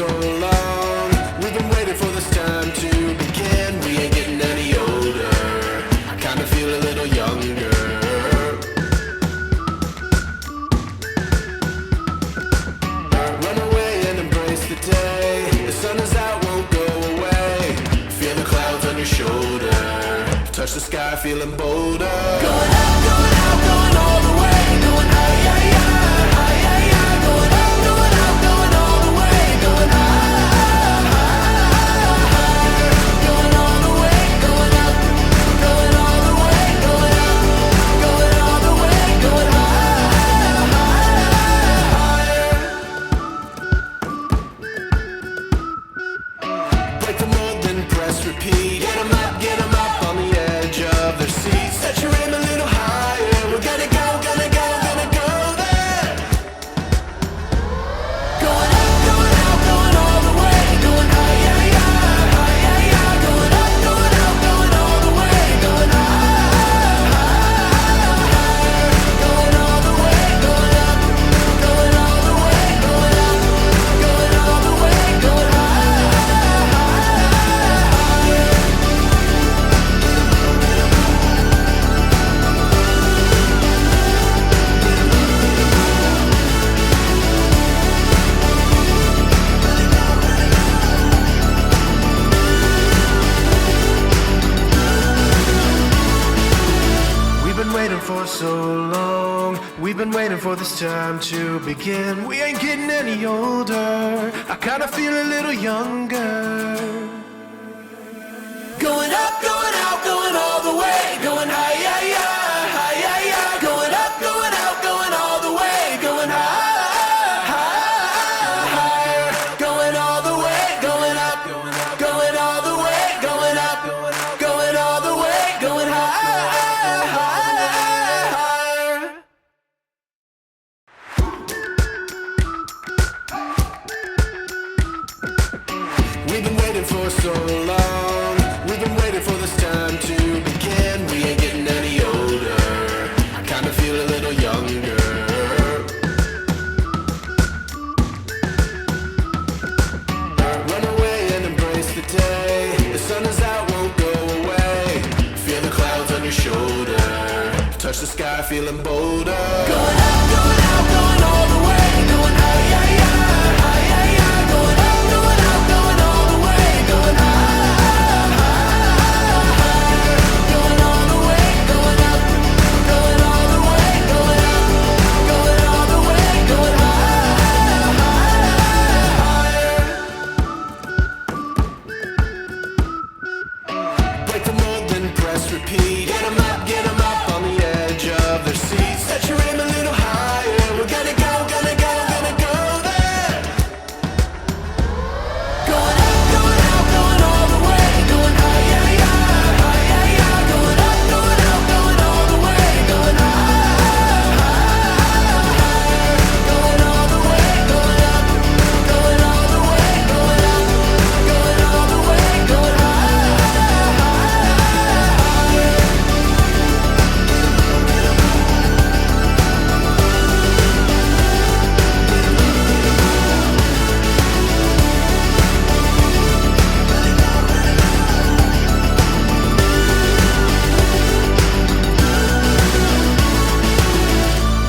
so long. We've been waiting for this time to begin. We ain't getting any older. I kinda feel a little younger. Run away and embrace the day. The sun is out, won't go away. Feel the clouds on your shoulder. Touch the sky, feeling bolder. Going up, going out, going all the way. Going high, yeah, yeah, high, yeah, yeah. Going up, going out, going all the way. Going high, higher. Going all the way, going up. Going all the way, going up. Going all the way, going higher. Break the mold, then press repeat. Get 'em up on the edge of their seats. Set your aim a little higher. We're gonna go, gonna go, gonna go there. Going up, going out, going all the way. Going high, yeah, yeah, high, yeah, yeah. Going up, going out, going all the way. Going higher. Going all the way, going up. Going all the way, going up. Going all the way, going We've been waiting for so long. We've been waiting for this time to begin. We ain't getting any older. I kinda feel a little younger. Going up, going out, going all the way. Going high, yeah, yeah, high, yeah, yeah. Going up, going out, going all the way. Going higher. Going all the way, going up. Going all the way, going up. Going all the way, going higher. We've been waiting for so long. We've been waiting for this time to begin. We ain't getting any older. I kinda feel a little younger. Run away and embrace the day. The sun is out, won't go away. Feel the clouds on your shoulder. Touch the sky, feeling bolder. Going up, going out, going all the way. Going high, yeah, yeah, high, yeah, yeah. Going up, going out, going all the way. Going higher. Going all the way, going up. Going all the way, going up. Going all the way, going higher. Break the mold, then press repeat. Get 'em up on the edge of their seats. Set your aim a little higher. We're gonna go, gonna go, gonna go there. Going up, going out, going all the way. Going high, yeah, yeah, high, yeah, yeah. Going up, going out, going all the way. Going higher. Going all the way, going up. Going all the way, going up. Going all the way, going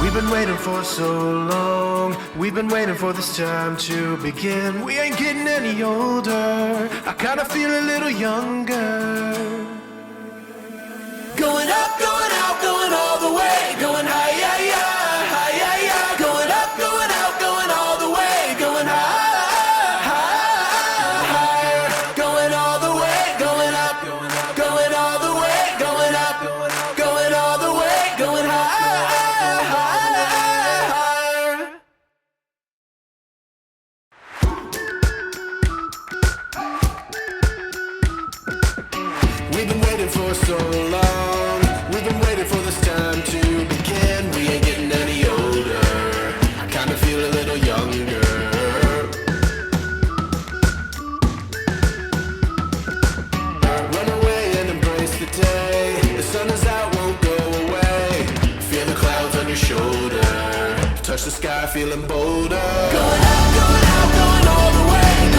We've been waiting for so long. We've been waiting for this time to begin. We ain't getting any older. I kinda feel a little younger. Going up, going out, going all the way. Going high, yeah, yeah, high, yeah, yeah. Going up, going out, going all the way. Going higher. Going all the way, going up. Going all the way, going up. Going all the way, going higher. We've been waiting for so long. We've been waiting for this time to begin. We ain't getting any older. I kinda feel a little younger. Run away and embrace the day. The sun is out, won't go away. Feel the clouds on your shoulder. Touch the sky, feeling bolder. Going up, going out, going all the way.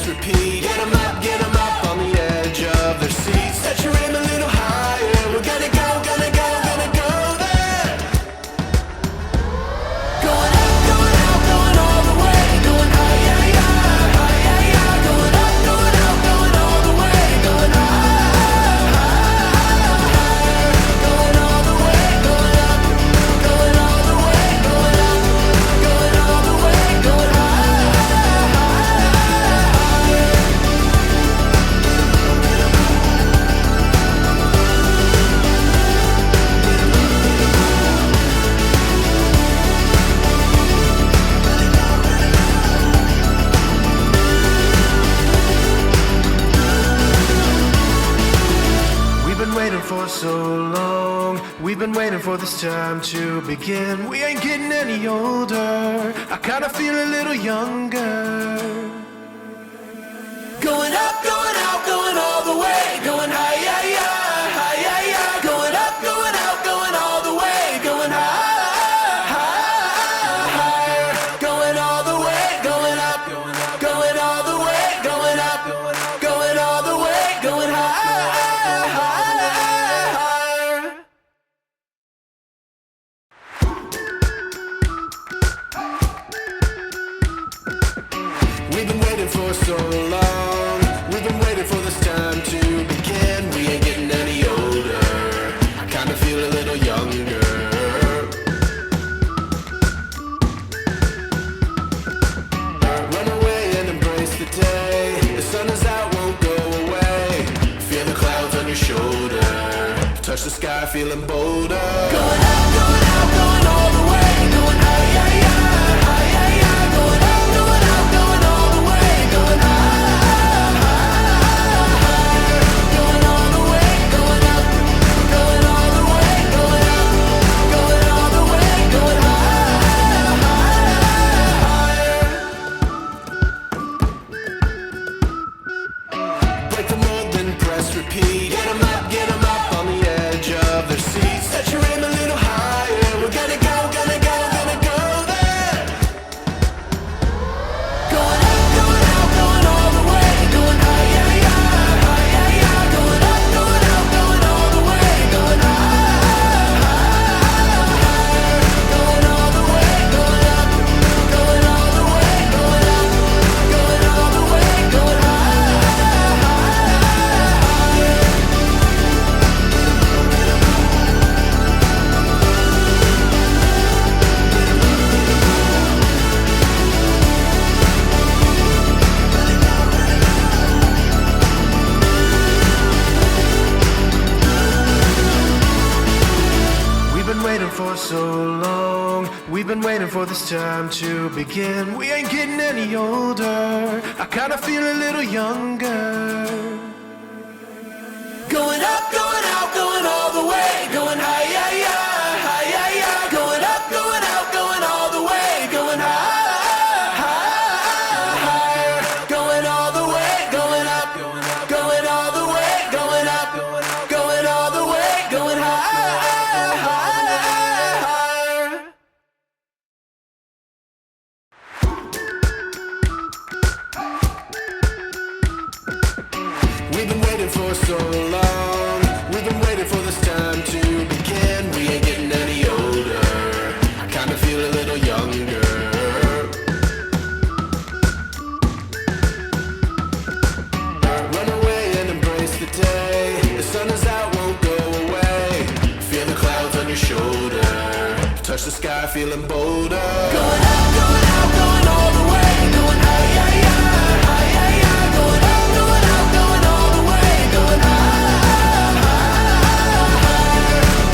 press, repeat. Get 'em up on the edge of their seats. Set your aim a little higher. We're gonna go there. Going up, going out, going all the way. Going high, yeah, yeah, high, yeah, yeah. Going up, going out, going all the way. Going high, going all the way. Going up, going all the way. Going up, going all the way. Going high. Waiting for so long, we've been waiting for this time to begin. We ain't getting any older, I kinda feel a little younger. Going up, going out, going all the way. Going high, yeah, yeah, high, yeah, yeah. Going up, going out, going all the way. Going high, higher. Going all the way, going up, going all the way. Going up, going all the way. Going high. We've been waiting for so long, we've been waiting for this time to begin. We ain't getting any older, I kinda feel a little younger. Run away and embrace the day. The sun is out, won't go away. Feel the clouds on your shoulder. Touch the sky, feeling bolder. Going up, going out, going all the way. Going high, yeah, yeah, high, yeah, yeah. Going up, going out, going all the way. Going high, going all the way. Going up, going all the way. Going up, going all the way. Going higher. Break the mold, then press, repeat. Get 'em up on the edge of their seats. Set your aim a little higher. We're gonna go there. Going up, going out, going all the way. Going high, yeah, yeah, high, yeah, yeah. Going up, going out, going all the way. Going high, going all the way. Going up, going all the way. Going up, going all the way. Going high. We've been waiting for so long, we've been waiting for this time to begin. We ain't getting any older, I kinda feel a little younger. Going up, going out, going all the way. Going high, yeah, yeah, high, yeah, yeah. Going up, going out, going all the way. Going high, higher. Going all the way, going up, going all the way. Going up, going all the way. Going high, higher. We've been waiting for so long, we've been waiting for this time to begin. We ain't getting any older, I kinda feel a little younger. Run away and embrace the day. The sun is out, won't go away. Feel the clouds on your shoulder. Touch the sky, feeling bolder. Going up, going out, going all the way. Going high, yeah, yeah, high, yeah, yeah. Going up, going out, going all the way. Going high,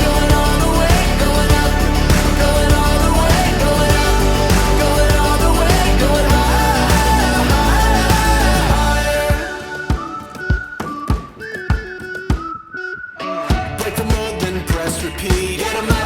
going all the way. Going up, going all the way. Going up, going all the way. Going higher. Break the mold, then press, repeat. Get 'em up.